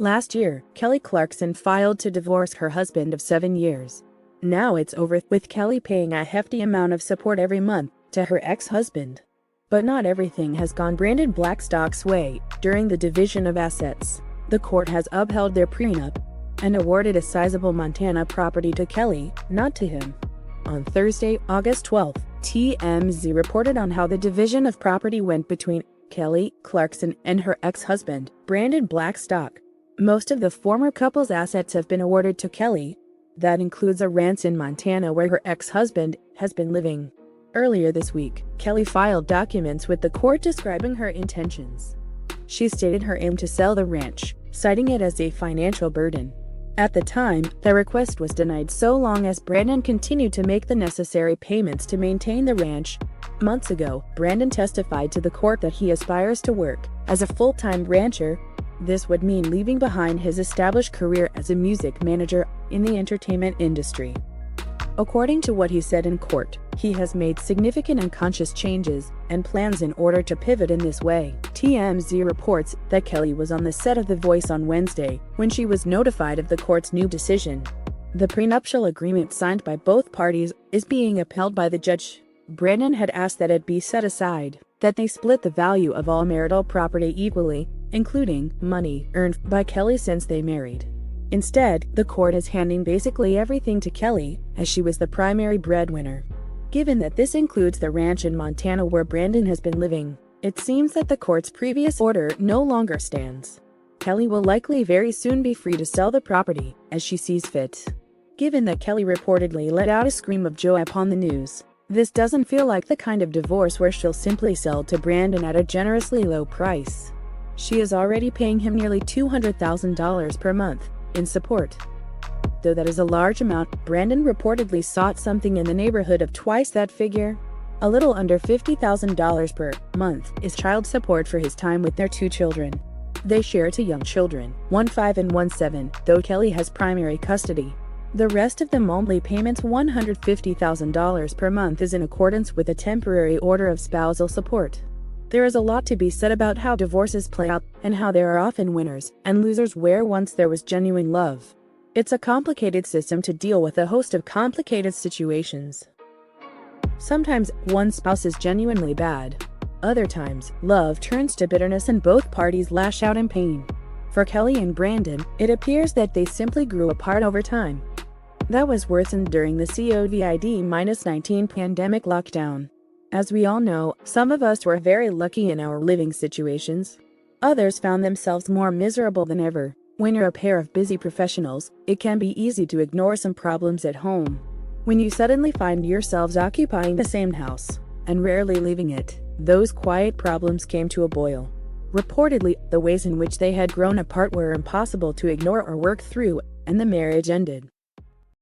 Last year, Kelly Clarkson filed to divorce her husband of 7 years. Now it's over, with Kelly paying a hefty amount of support every month to her ex-husband. But not everything has gone Brandon Blackstock's way. During the division of assets, the court has upheld their prenup and awarded a sizable Montana property to Kelly, not to him. On Thursday, August 12, TMZ reported on how the division of property went between Kelly Clarkson and her ex-husband, Brandon Blackstock. Most of the former couple's assets have been awarded to Kelly. That includes a ranch in Montana where her ex-husband has been living. Earlier this week, Kelly filed documents with the court describing her intentions. She stated her aim to sell the ranch, citing it as a financial burden. At the time, the request was denied so long as Brandon continued to make the necessary payments to maintain the ranch. Months ago, Brandon testified to the court that he aspires to work as a full-time rancher. This would mean leaving behind his established career as a music manager in the entertainment industry. According to what he said in court, he has made significant and conscious changes and plans in order to pivot in this way. TMZ reports that Kelly was on the set of The Voice on Wednesday when she was notified of the court's new decision. The prenuptial agreement signed by both parties is being upheld by the judge. Brandon had asked that it be set aside, that they split the value of all marital property equally, including money earned by Kelly since they married. Instead, the court is handing basically everything to Kelly, as she was the primary breadwinner. Given that this includes the ranch in Montana where Brandon has been living, it seems that the court's previous order no longer stands. Kelly will likely very soon be free to sell the property, as she sees fit. Given that Kelly reportedly let out a scream of joy upon the news, this doesn't feel like the kind of divorce where she'll simply sell to Brandon at a generously low price. She is already paying him nearly $200,000 per month in support. Though that is a large amount, Brandon reportedly sought something in the neighborhood of twice that figure. A little under $50,000 per month is child support for his time with their 2 children. They share 2 young children, one 5 and one 7, though Kelly has primary custody. The rest of the monthly payments, $150,000 per month, is in accordance with a temporary order of spousal support. There is a lot to be said about how divorces play out and how there are often winners and losers where once there was genuine love. It's a complicated system to deal with a host of complicated situations. Sometimes one spouse is genuinely bad. Other times, love turns to bitterness and both parties lash out in pain. For Kelly and Brandon, it appears that they simply grew apart over time. That was worsened during the COVID-19 pandemic lockdown. As we all know, some of us were very lucky in our living situations. Others found themselves more miserable than ever. When you're a pair of busy professionals, it can be easy to ignore some problems at home. When you suddenly find yourselves occupying the same house and rarely leaving it, those quiet problems came to a boil. Reportedly, the ways in which they had grown apart were impossible to ignore or work through, and the marriage ended.